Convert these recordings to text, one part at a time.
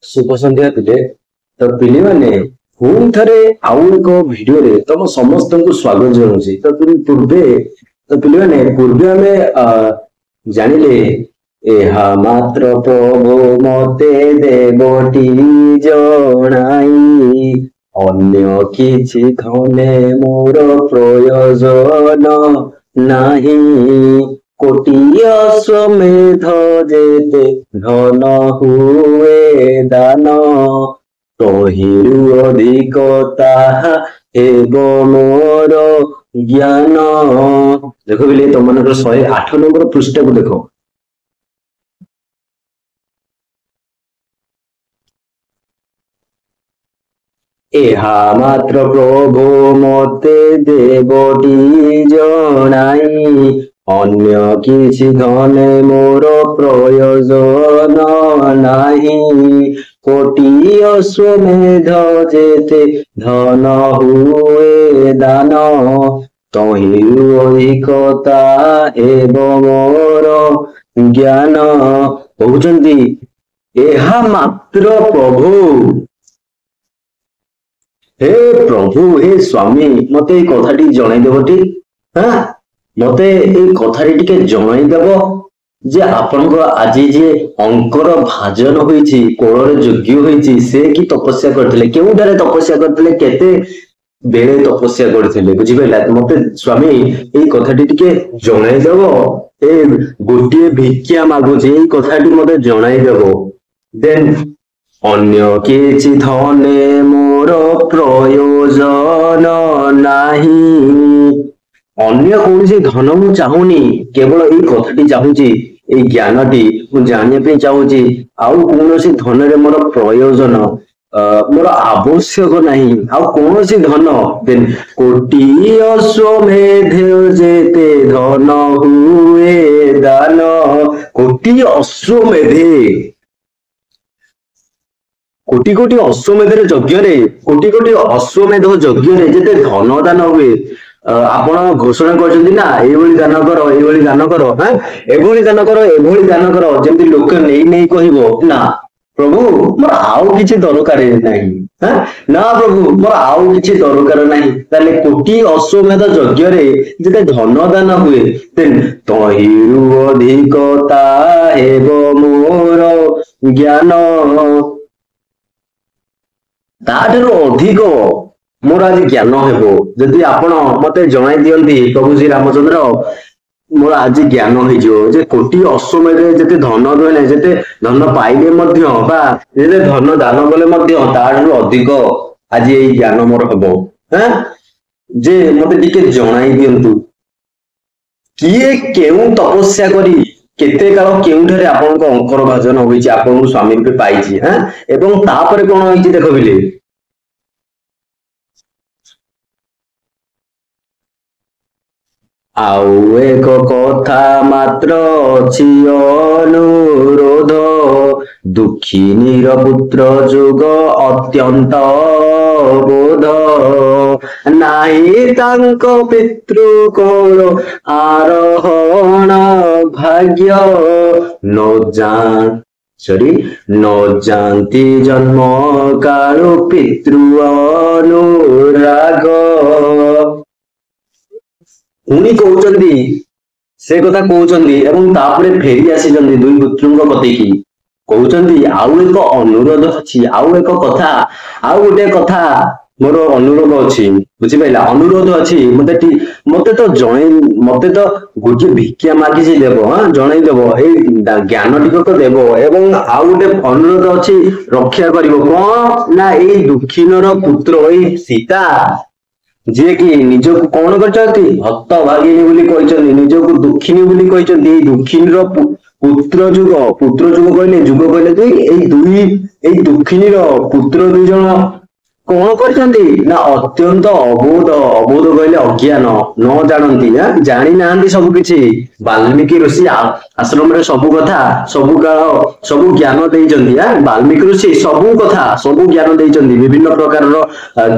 शुभ संध्या पिले तो पिले माने पुणी थरे आउ एक भिडियो रे तम समस्त को स्वागत जनाऊँ तो पूर्वे तो पिले माने पूर्वे आमे जानिले एहा मात्र प्रभु मते देवटी जणाई अन्य किछि धने मोर प्रयोजन नाही कोटि अश्वमेध जेते धन हुए दान तहिरु अधिक ताहा हेब मोर ज्ञान। देखो बिले तुम मन 108 नंबर पृष्ठ को देखो। एहा मात्र प्रभु मते देवटी जणाई अन्य किछि धने मोर प्रयोजन नाही कोटि अश्वमेध जेते धन हुए दान तहिरु अधिकता हेब मोर ज्ञान। कहउचंती एहा मात्र प्रभु हे प्रभु हे स्वामी मते ए कथाटी जणाइदेबटी। हाँ मते ए कथाटी टिके जणाइदेब जे आपनको आजि जे अंकर भाजन होईछि कोଳରେ ଯୋଗ୍ୟ होईछि से कि तपस्या करथिले केउठारे तपस्या करथिले केते बेले तपस्या करथिले बुझि पाइला मते स्वामी ए कथाटी टिके जणाइदेब ए गोटिए भिक्षा मागुछि ए कथाटी मते जणाइदेब। देन अन्य किछि धने मोर प्रयोजन नाही अन्य कौन धन मु चाहूनी केवल यही कथाटी चाहूची यही ज्ञानटी मु जानिया पे चाहूची आउ कौन धन रे मोर प्रयोजन मोर आवश्यक नहीं आउ कौन धन देन कोटि अश्वमेध जेते धन हुए दान कोटि अश्वमेधे कोटि कोटि अश्वमेध यज्ञ रे कोटि कोटि अश्वमेध यज्ञ रे जेते धन दान हुए आपण घोषणा करछन्ती ना एभली दान करो एभली दान करो। हां एभली दान करो एभली दान करो जेंति लोक नेई नेई कहिबो ना प्रभु मोर आउ किछि दरकार नाही। हां ना प्रभु मोर आउ किछि दरकार नाही ताले कोटि अश्वमेध यज्ञ रे जेते धन दान हुए तेन तहिरु अधिकता हेब मोर ज्ञान ताठरो अधिक मोर आज ज्ञान हेबो जदि आपण मते जणाई दियंती प्रभु श्री रामचंद्र मोर आज ज्ञान होइजो जे कोटि अश्वमेध जेते धन देले जेते धन पाइले मध्य बा जेते धन दान कले मध्य ताठरो अधिक आज एई ज्ञान मोर हेबो। हैं जे मते टिके जणाई दियंतु किए केउ तपस्या करी केते काल केउठारे आपनको अंकर भाजन होइछि आपनको स्वामी रूपे पाइछि। हैं एवं तापरे कोन होइछि देखो बिले आउ एक कथा मात्र अछि अनुरोध दुखिनीर पुत्र जुग अत्यंत बोध नाही तांक पितृ कोर आरोहण भाग्य न जानती जन्म कालु पितृ अनुराग। पुणी कहउचंती से कथा कहउचंती एवं तापरे फेरी आसीचंती दुई पुत्रଙ୍କ कथेकी कहउचंती आउ एक अनुरोध अछि आउ एक कथा आउ गोटे कथा मोर अनुरोध अछि बुझि पाइला अनुरोध अछि मते तो जणे मते तो गोटे भिक्षा मागिछि देबो। हां जणाई देबो ए ज्ञान टिकक देबो एवं आउ गोटे अनुरोध अछि रक्षा करिवो कोन ना ए दुखिनर पुत्र ए सीता जे कि निजको कौन करचंती हत भागिनी बोली कहचंती निजको दुखिनी बोली कहचंती दुखिनीर पुत्र जुग कहले दुई दुखिनीर पुत्र दुई जण କଣ କରିଛନ୍ତି ନା ଅତ୍ୟନ୍ତ ଅବୋଧ। ଅବୋଧ କହିଲେ ଅଜ୍ଞାନ, ନ ଜାଣନ୍ତି, ଜାଣି ନାହାନ୍ତି ସବୁ କିଛି। ବାଲ୍ମୀକି ଋଷି ଆଶ୍ରମରେ ସବୁ କଥା, ସବୁ କାଳ, ସବୁ ଜ୍ଞାନ ଦେଇଛନ୍ତି। ବାଲ୍ମୀକି ଋଷି ସବୁ କଥା, ସବୁ ଜ୍ଞାନ ଦେଇଛନ୍ତି, ବିଭିନ୍ନ ପ୍ରକାରର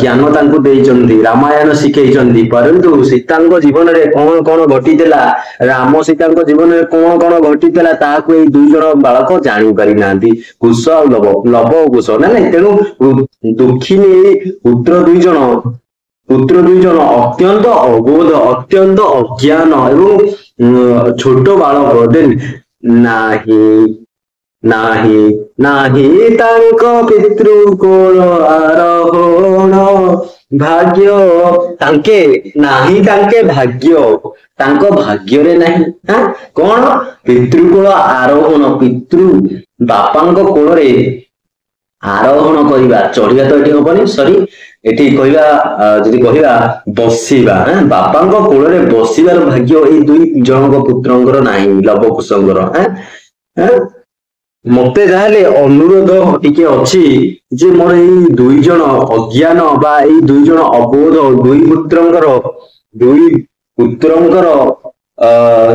ଜ୍ଞାନ ତାଙ୍କୁ ଦେଇଛନ୍ତି, ରାମାୟଣ ଶିଖେଇଛନ୍ତି। ପରନ୍ତୁ ସୀତାଙ୍କ ଜୀବନରେ କଣ କଣ ଘଟିଥିଲା, ରାମ ସୀତାଙ୍କ ଜୀବନରେ କଣ କଣ ଘଟିଥିଲା, ତାହାକୁ ଏଇ ଦୁଇ ଜଣ ବାଳକ ଜାଣି ପାରିନାହାନ୍ତି। କୁଶ ଆଉ ଲବ, ଲବ ଓ କୁଶ ନା ନାଇଁ। ତେଣୁ ଦୁଃଖିନୀ ଏଇ ପୁତ୍ର ଦୁଇ ଜଣ ଅତ୍ୟନ୍ତ ଅବୋଧ, ଅତ୍ୟନ୍ତ ଅଜ୍ଞାନ ଏବଂ ଛୋଟ ବାଳକ। ଦେନ୍ ନାହିଁ ନାହିଁ ନାହିଁ ତାଙ୍କ ପିତୃ କୋଳ ଆରୋହଣ ଭାଗ୍ୟ, ତାଙ୍କେ ନାହିଁ, ତାଙ୍କେ ଭାଗ୍ୟ, ତାଙ୍କ ଭାଗ୍ୟରେ ନାହିଁ। କଣ? ପିତୃକୋଳ ଆରୋହଣ, ପିତୃ ବାପାଙ୍କ କୋଳରେ ଆରୋହଣ କରିବା, ଚଢିବା ତ ଏଠି ହବନି, ସରି, ଏଠି କହିବା ଯଦି କହିବା ବସିବା, ବାପାଙ୍କ କୋଳରେ ବସିବାର ଭାଗ୍ୟ ଏଇ ଦୁଇ ଜଣଙ୍କ ପୁତ୍ରଙ୍କର ନାହିଁ, ଲବକୁଶଙ୍କର। ମତେ ଯାହେଲେ ଅନୁରୋଧ ଟିକେ ଅଛି ଯେ ମୋର ଏଇ ଦୁଇ ଜଣ ଅଜ୍ଞାନ ବା ଏଇ ଦୁଇ ଜଣ ଅବୋଧ ଦୁଇ ପୁତ୍ରଙ୍କର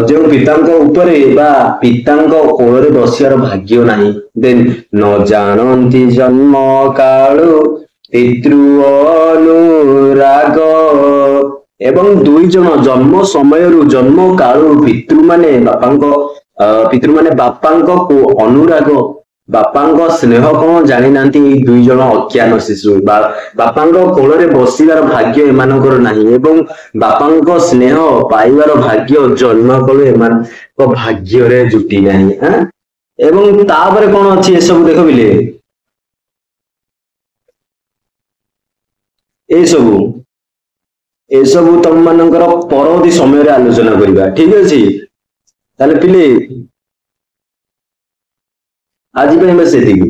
ଯେଉଁ ପିତାଙ୍କ ଉପରେ ବା ପିତାଙ୍କ କୋଳରେ ବସିବାର ଭାଗ୍ୟ ନାହିଁ। ଦେନ୍ ନ ଜାଣନ୍ତି ଜନ୍ମ କାଳୁ ପିତୃ ଅନୁରାଗ, ଏବଂ ଦୁଇ ଜଣ ଜନ୍ମ ସମୟରୁ, ଜନ୍ମ କାଳୁ ପିତୃମାନେ ବାପାଙ୍କ ଅନୁରାଗ, ବାପାଙ୍କ ସ୍ନେହ କଣ ଜାଣିନାହାନ୍ତି ଏଇ ଦୁଇ ଜଣ ଅଜ୍ଞାନ ଶିଶୁ। ବାପାଙ୍କ କୋଳରେ ବସିବାର ଭାଗ୍ୟ ଏମାନଙ୍କର ନାହିଁ ଏବଂ ବାପାଙ୍କ ସ୍ନେହ ପାଇବାର ଭାଗ୍ୟ ଜନ୍ମ କଳୁ ଏମାନଙ୍କ ଭାଗ୍ୟରେ ଜୁଟି ନାହିଁ। ଏବଂ ତାପରେ କଣ ଅଛି ଏସବୁ ଦେଖ ବିଲେ, ଏସବୁ ଏସବୁ ତମ ମାନଙ୍କର ପରବର୍ତ୍ତୀ ସମୟରେ ଆଲୋଚନା କରିବା, ଠିକ ଅଛି। ତାହେଲେ ପିଲେ ଆଜି ପାଇଁ ବସ୍ ଏତିକି।